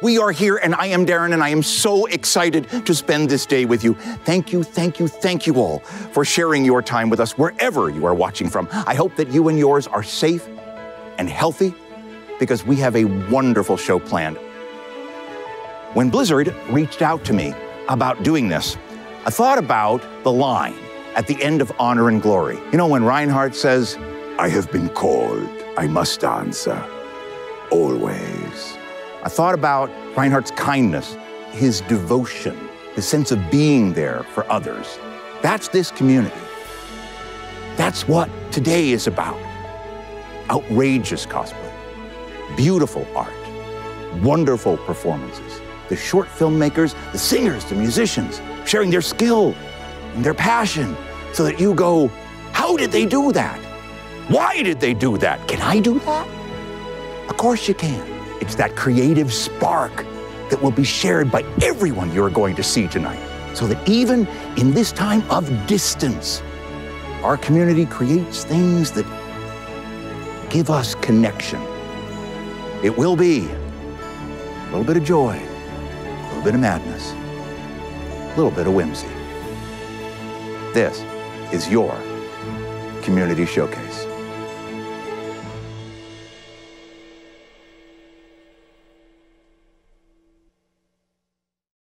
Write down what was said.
We are here, and I am Darren, and I am so excited to spend this day with you. Thank you, thank you, thank you all for sharing your time with us wherever you are watching from. I hope that you and yours are safe and healthy because we have a wonderful show planned. When Blizzard reached out to me about doing this, I thought about the line at the end of Honor and Glory. You know, when Reinhardt says, "I have been called, I must answer, always." I thought about Reinhardt's kindness, his devotion, his sense of being there for others. That's this community. That's what today is about. Outrageous cosplay, beautiful art, wonderful performances, the short filmmakers, the singers, the musicians, sharing their skill and their passion so that you go, how did they do that? Why did they do that? Can I do that? Of course you can. It's that creative spark that will be shared by everyone you're going to see tonight. So that even in this time of distance, our community creates things that give us connection. It will be a little bit of joy, a little bit of madness, a little bit of whimsy. This is your Community Showcase.